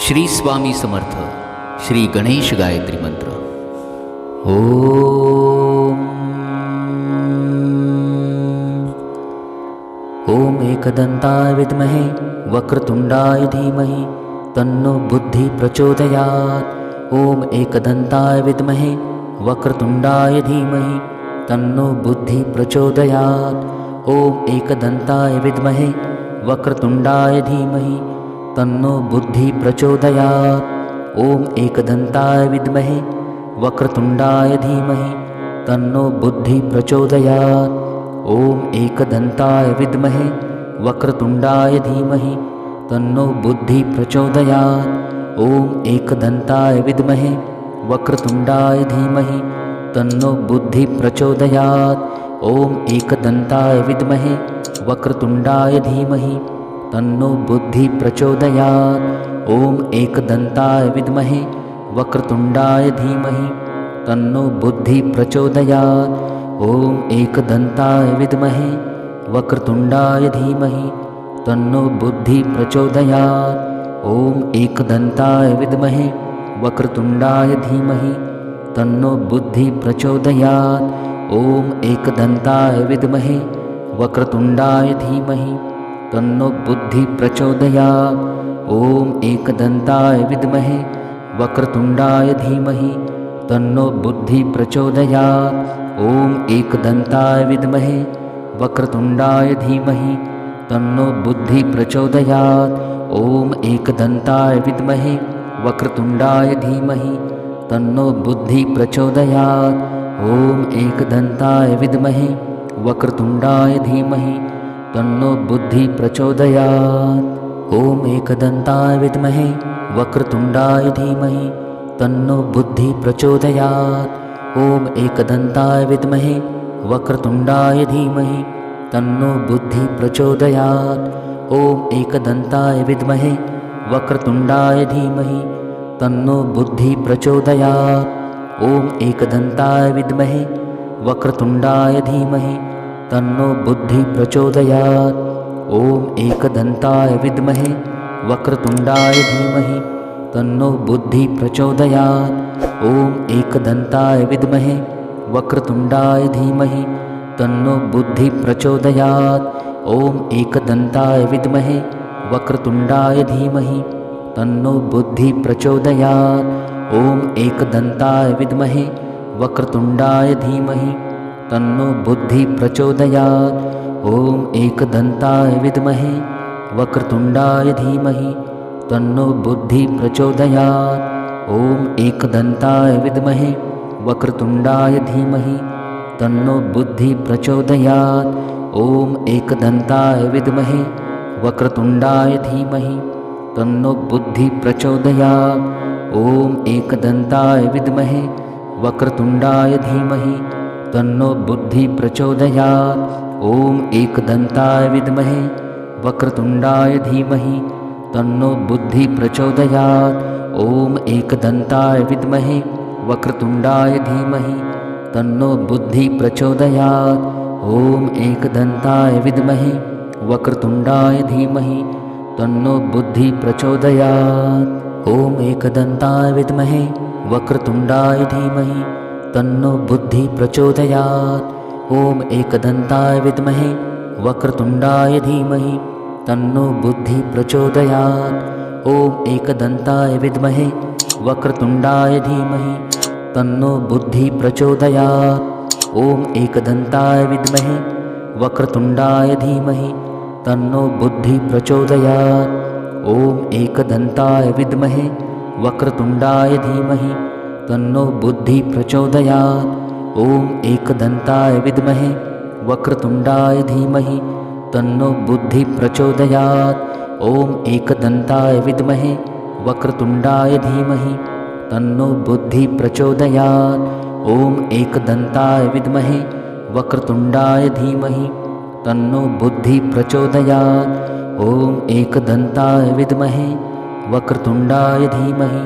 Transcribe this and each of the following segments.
श्री स्वामी समर्थ श्री गणेश गायत्री मंत्र। ओम एकदंताय विद्महे वक्रतुंडाय धीमहि तन्नो बुद्धि प्रचोदयात्। ओम एकदंताय विद्महे वक्रतुंडाय धीमहि तन्नो बुद्धि प्रचोदयात्। ओम एकदंताय विद्महे वक्रतुंडाय धीमहि तन्नो बुद्धि प्रचोदयात्। ओम एकदंताय विद्महे वक्रतुंडाय धीमहि तन्नो बुद्धि प्रचोदयात्। ओम एकदंताय विद्महे वक्रतुंडाय धीमहि तन्नो बुद्धि प्रचोदयात्। ओम एकदंताय विद्महे वक्रतुंडाय धीमहि तन्नो बुद्धि प्रचोदयात्। ओम एकदंताय विद्महे वक्रतुंडाय धीमहि तन्नो बुद्धि प्रचोदयात्। ओम एकदंताय विद्महे वक्रतुंडाय धीमहि तन्नो बुद्धि प्रचोदयात्। ओम एकदंताय विद्महे वक्रतुंडाय धीमहि तन्नो बुद्धि प्रचोदयात्। ओम एकदंताय विद्महे वक्रतुंडाय धीमहि तन्नो बुद्धि प्रचोदयात्। ओम एकदंताय विद्महे वक्रतुंडाय धीमहि तन्नो बुद्धि प्रचोदयात्। ओम एकदंताय विद्महे वक्रतुंडाय धीमहि तन्नो बुद्धि प्रचोदयात्। ओम एकदंताय विद्महे वक्रतुंडाय धीमहि तन्नो बुद्धि प्रचोदयात्। ओम एकदंताय विद्महे वक्रतुंडाय धीमहि तन्नो बुद्धि प्रचोदयात्। ओम एकदंताय विद्महे वक्रतुंडाय धीमहि तन्नो बुद्धि प्रचोदयात्। ओम एकदंताय विद्महे वक्रतुंडाय धीमहि तन्नो बुद्धि प्रचोदयात्। ओम एकदंताय विद्महे वक्रतुंडाय धीमहि तन्नो बुद्धि प्रचोदयात्। ओम एकदंताय विद्महे वक्रतुंडाय धीमहि तन्नो बुद्धि प्रचोदयात्। ओम एकदंताय विद्महे वक्रतुंडाय धीमहि तन्नो बुद्धि प्रचोदयात्। ओम एकदंताय विद्महे वक्रतुंडाय धीमहि तन्नो बुद्धि प्रचोदयात्। ओम एकदंताय विद्महे वक्रतुंडाय धीमहि तन्नो बुद्धि प्रचोदयात्। ओम एकदंताय विद्महे वक्रतुंडाय धीमहि तन्नो बुद्धि प्रचोदयात्। ओम एकदंताय विद्महे वक्रतुंडाय धीमहि तन्नो बुद्धि प्रचोदयात्। ओम एकदंताय विद्महे वक्रतुंडाय धीमहि तन्नो बुद्धि प्रचोदयात्। ओम एकदंताय विद्महे वक्रतुंडाय धीमहि तन्नो बुद्धि प्रचोदयात्। ओम एकदंताय विद्महे वक्रतुंडाय धीमहि तन्नो बुद्धि प्रचोदयात्। ओम एकदंताय विद्महे वक्रतुंडाय धीमहि तन्नो बुद्धि प्रचोदयात्। ओम एकदंताय विद्महे वक्रतुंडाय धीमहि तन्नो बुद्धि प्रचोदयात्। ओम एकदंताय विद्महे वक्रतुंडाय धीमहि तन्नो बुद्धि प्रचोदयात्। ओम एकदंताय विद्महे वक्रतुंडाय धीमहि तन्नो बुद्धि प्रचोदयात्। ओम एकदंताय विद्महे वक्रतुंडाय धीमहि तन्नो बुद्धि प्रचोदयात्। ओम एकदंताय विद्महे वक्रतुंडाय धीमहि तन्नो बुद्धि प्रचोदयात्। ओम एकदंताय विद्महे वक्रतुंडाय धीमहि तन्नो बुद्धि प्रचोदयात्। ओम एकदंताय विद्महे वक्रतुंडाय धीमहि तन्नो बुद्धि प्रचोदयात्। ओम एकदंताय विद्महे वक्रतुंडाय धीमहि तन्नो बुद्धि प्रचोदयात्। ओम एकदंताय विद्महे वक्रतुंडाय धीमहि तन्नो बुद्धि प्रचोदयात्। ओम एकदंताय विद्महे वक्रतुंडाय धीमहि तन्नो बुद्धि प्रचोदयात्। ओम एकदंताय विद्महे वक्रतुंडाय धीमहि तन्नो बुद्धि प्रचोदयात्। ओम एकदंताय विद्महे वक्रतुंडाय धीमहि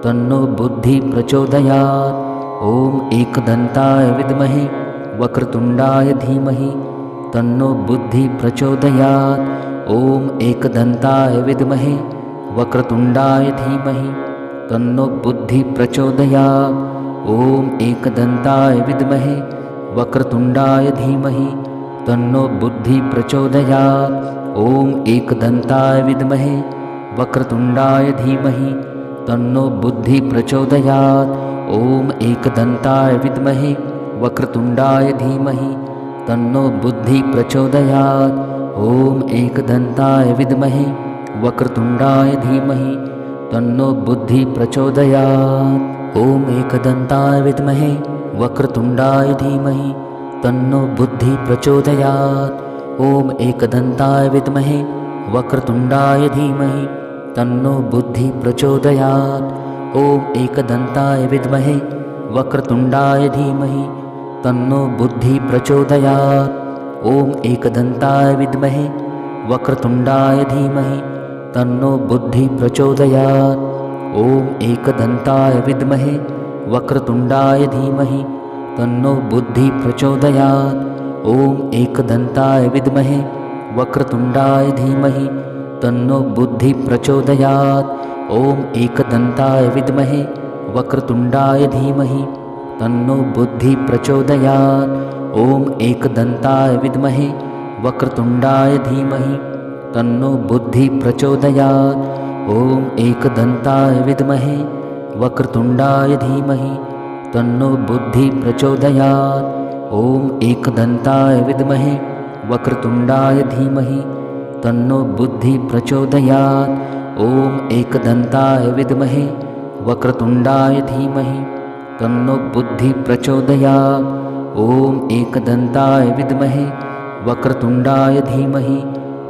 तन्नो बुद्धि प्रचोदयात्। ओम एकदंताय विद्महे वक्रतुंडाय धीमहि तन्नो बुद्धि प्रचोदयात्। ओम एकदंताय विद्महे वक्रतुण्डाय धीमहि तन्नो बुद्धि प्रचोदयात्। ॐ एकदन्ताय विद्महे वक्रतुण्डाय धीमहि तन्नो बुद्धि प्रचोदयात्। ॐ एकदन्ताय विद्महे वक्रतुण्डाय धीमहि तन्नो बुद्धि प्रचोदयात्। ॐ एकदन्ताय विद्महे वक्रतुण्डाय धीमहि तन्नो बुद्धि प्रचोदयात्। ॐ एकदन्ताय विद्महे वक्रतुण्डाय धीमहि तन्नो बुद्धि प्रचोदयात्। ॐ एकदन्ताय विद्महे वक्रतुण्डाय धीमहि तन्नो बुद्धि प्रचोदयात्। ॐ एकदन्ताय विद्महे वक्रतुण्डाय धीमहि तन्नो बुद्धि प्रचोदयात्। ॐ एकदन्ताय विद्महे वक्रतुण्डाय धीमहि तन्नो बुद्धि प्रचोदयात्। ॐ एकदन्ताय विद्महे वक्रतुण्डाय धीमहि तन्नो बुद्धि प्रचोदयात्। ॐ एकदन्ताय विद्महे वक्रतुण्डाय धीमहि तन्नो बुद्धि प्रचोदयात्। ॐ एकदन्ताय विद्महे वक्रतुण्डाय धीमहि तन्नो बुद्धि प्रचोदयात्। ॐ एकदन्ताय विद्महे वक्रतुण्डाय धीमहि तन्नो बुद्धि प्रचोदयात्। ॐ एकदन्ताय विद्महे वक्रतुण्डाय धीमहि तन्नो बुद्धि प्रचोदयात्। ॐ एकदन्ताय विद्महे वक्रतुण्डाय धीमहि तन्नो बुद्धि प्रचोदयात्। ॐ एकदन्ताय विद्महे वक्रतुण्डाय धीमहि तन्नो बुद्धि प्रचोदयात्। ॐ एकदन्ताय विद्महे वक्रतुण्डाय धीमहि तन्नो बुद्धि प्रचोदयात्। ॐ एकदन्ताय विद्महे वक्रतुण्डाय धीमहि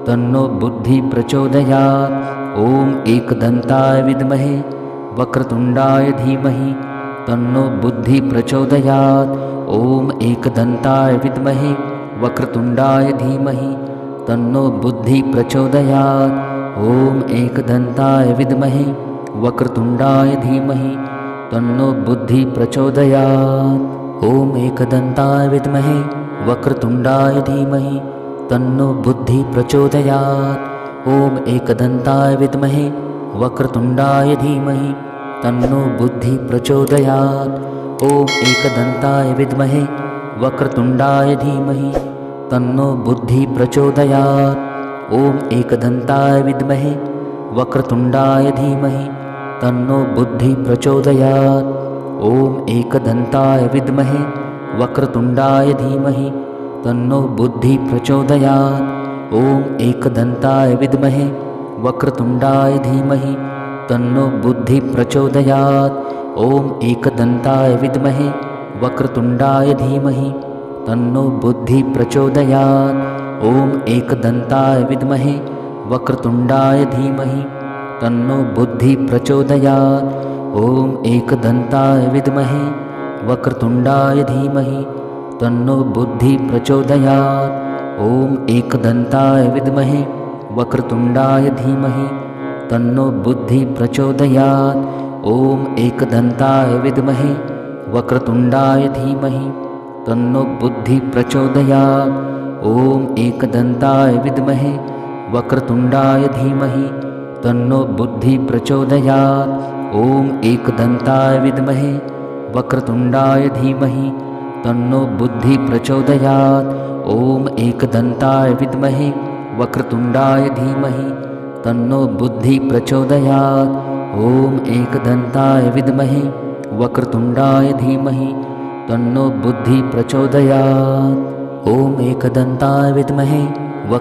तन्नो बुद्धि प्रचोदयात्। ॐ एकदन्ताय विद्महे वक्रतुण्डाय धीमहि तन्नो बुद्धि प्रचोदयात्। ॐ एकदन्ताय विद्महे वक्रतुण्डाय धीमहि तन्नो बुद्धि प्रचोदयात्। ॐ एकदन्ताय विद्महे वक्रतुण्डाय धीमहि तन्नो बुद्धि प्रचोदयात्। ॐ एकदन्ताय विद्महे वक्रतुण्डाय धीमहि तन्नो बुद्धि प्रचोदयात्। ॐ एकदन्ताय विद्महे वक्रतुण्डाय धीमहि तन्नो बुद्धि प्रचोदयात्। ॐ एकदन्ताय विद्महे वक्रतुण्डाय धीमहि तन्नो बुद्धि प्रचोदयात्। ॐ एकदन्ताय विद्महे वक्रतुण्डाय धीमहि तन्नो बुद्धि प्रचोदयात्। ॐ एकदन्ताय विद्महे वक्रतुण्डाय धीमहि तन्नो बुद्धि प्रचोदयात्। ॐ एकदन्ताय विद्महे वक्रतुण्डाय धीमहि तन्नो बुद्धि प्रचोदयात्। ॐ एकदन्ताय विद्महे वक्रतुण्डाय धीमहि तन्नो बुद्धि प्रचोदयात्। ॐ एकदन्ताय विद्महे वक्रतुण्डाय धीमहि तन्नो बुद्धि प्रचोदयात्। ॐ एकदन्ताय विद्महे वक्रतुण्डाय धीमहि तन्नो बुद्धि प्रचोदयात्। ॐ एकदन्ताय विद्महे वक्रतुण्डाय धीमहि तन्नो बुद्धि प्रचोदयात्। ॐ एकदन्ताय विद्महे वक्रतुण्डाय धीमहि तन्नो बुद्धि प्रचोदयात्। ॐ एकदन्ताय विद्महे वक्रतुण्डाय धीमहि तन्नो बुद्धि प्रचोदयात्। ॐ एकदन्ताय विद्महे वक्रतुण्डाय धीमहि तन्नो बुद्धि प्रचोदयात्। ॐ एकदन्ताय विद्महे वक्रतुण्डाय धीमहि तन्नो बुद्धि प्रचोदयात्। ॐ एकदन्ताय विद्महे वक्रतुण्डाय धीमहि तन्नो बुद्धि प्रचोदयात्। ॐ एकदन्ताय विद्महे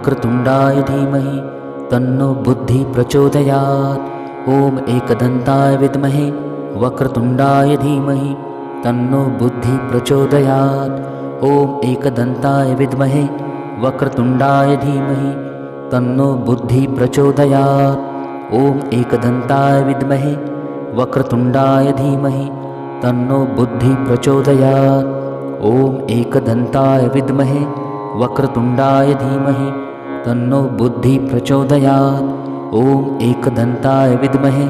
वक्रतुण्डाय धीमहि तन्नो बुद्धि प्रचोदयात्। ॐ एकदन्ताय विद्महे वक्रतुण्डाय धीमहि तन्नो बुद्धि प्रचोदयात्। ॐ एकदन्ताय विद्महे वक्रतुण्डाय धीमहि तन्नो बुद्धि प्रचोदयात्। ॐ एकदन्ताय विद्महे वक्रतुण्डाय धीमहि तन्नो बुद्धि प्रचोदयात्। ॐ एकदन्ताय विद्महे वक्रतुण्डाय धीमहि तन्नो बुद्धि प्रचोदयात्। ॐ एकदन्ताय विद्महे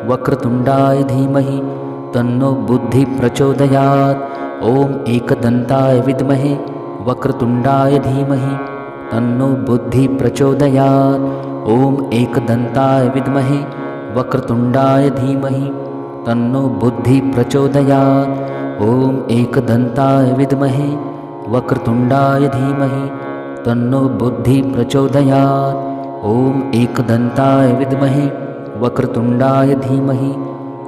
वक्रतुण्डाय धीमहि तन्नो बुद्धि प्रचोदयात्। ॐ एकदन्ताय विद्महे वक्रतुण्डाय धीमहि तन्नो बुद्धि प्रचोदयात्। ॐ एकदन्ताय विद्महे वक्रतुण्डाय धीमहि तन्नो बुद्धि प्रचोदयात्। ॐ एकदन्ताय विद्महे वक्रतुण्डाय धीमहि तन्नो बुद्धि प्रचोदयात्। ॐ एकदन्ताय विद्महे वक्रतुण्डाय धीमहि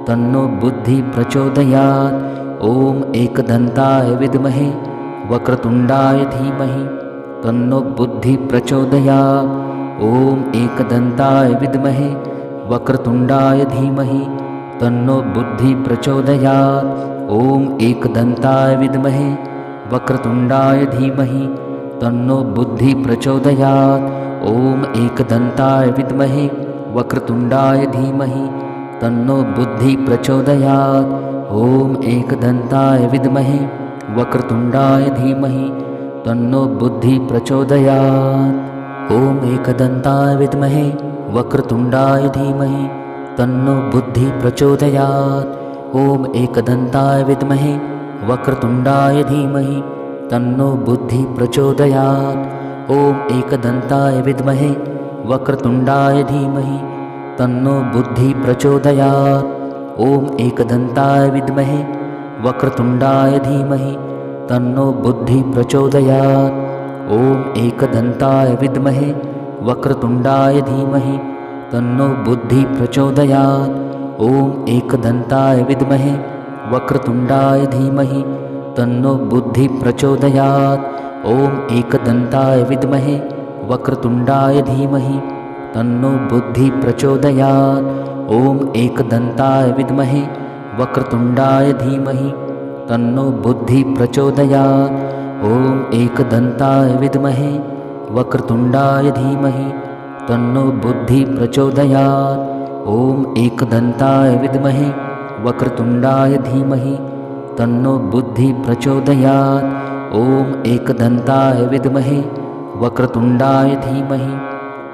तन्नो बुद्धि प्रचोदयात्। ॐ एकदन्ताय विद्महे वक्रतुण्डाय धीमहि तन्नो बुद्धि प्रचोदयात्। ॐ एकदन्ताय विद्महे वक्रतुण्डाय धीमहि तन्नो बुद्धि प्रचोदयात्। ॐ एकदन्ताय विद्महे वक्रतुण्डाय धीमहि तन्नो बुद्धि प्रचोदयात्। ॐ एकदन्ताय विद्महे वक्रतुण्डाय धीमहि तन्नो बुद्धि प्रचोदयात्। ॐ एकदन्ताय विद्महे वक्रतुण्डाय धीमहि तन्नो बुद्धि प्रचोदयात्। ॐ एकदन्ताय विद्महे वक्रतुण्डाय धीमहि तन्नो बुद्धि प्रचोदयात्। ॐ एकदन्ताय विद्महे वक्रतुण्डाय धीमहि तन्नो बुद्धि प्रचोदयात्। ॐ एकदन्ताय विद्महे वक्रतुण्डाय धीमहि तन्नो बुद्धि प्रचोदयात्। ॐ एकदन्ताय विद्महे वक्रतुण्डाय धीमहि तन्नो बुद्धि प्रचोदयात्। ॐ एकदन्ताय विद्महे वक्रतुण्डाय धीमहि तन्नो बुद्धि प्रचोदयात्। ॐ एकदन्ताय विद्महे वक्रतुण्डाय धीमहि तन्नो बुद्धि प्रचोदयात्। ॐ एकदन्ताय विद्महे वक्रतुण्डाय धीमहि तन्नो बुद्धि प्रचोदयात्। ॐ एकदन्ताय विद्महे वक्रतुण्डाय धीमहि तन्नो बुद्धि प्रचोदयात्। ॐ एकदन्ताय विद्महे वक्रतुण्डाय धीमहि तन्नो बुद्धि प्रचोदयात्। ॐ एकदन्ताय विद्महे वक्रतुण्डाय धीमहि तन्नो बुद्धि प्रचोदयात्। ॐ एकदन्ताय विद्महे वक्रतुण्डाय धीमहि तन्नो बुद्धि प्रचोदयात्। ॐ एकदन्ताय विद्महे वक्रतुण्डाय धीमहि तन्नो बुद्धि प्रचोदयात्। ॐ एकदन्ताय विद्महे वक्रतुण्डाय धीमहि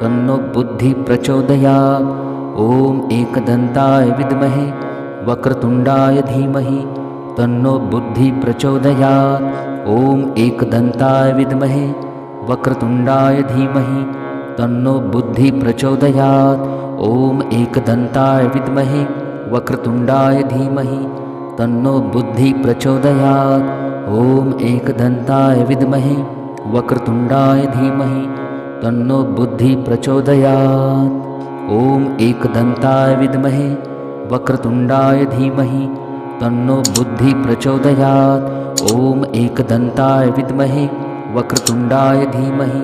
तन्नो बुद्धि प्रचोदयात्। ॐ एकदन्ताय विद्महे वक्रतुण्डाय धीमहि तन्नो बुद्धि प्रचोदयात्। ॐ एकदन्ताय विद्महे वक्रतुण्डाय धीमहि तन्नो बुद्धि प्रचोदयात्। ॐ एकदन्ताय विद्महे वक्रतुण्डाय धीमहि तन्नो बुद्धि प्रचोदयात्। ॐ एकदन्ताय विद्महे वक्रतुण्डाय धीमहि तन्नो बुद्धि प्रचोदयात्। ॐ एकदन्ताय विद्महे वक्रतुण्डाय धीमहि तन्नो बुद्धि प्रचोदयात्। ॐ एकदन्ताय विद्महे वक्रतुण्डाय धीमहि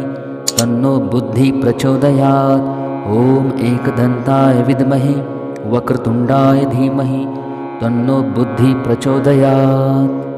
तन्नो बुद्धि प्रचोदयात्। ॐ एकदन्ताय विद्महे वक्रतुण्डाय धीमहि तन्नो बुद्धि प्रचोदयात्।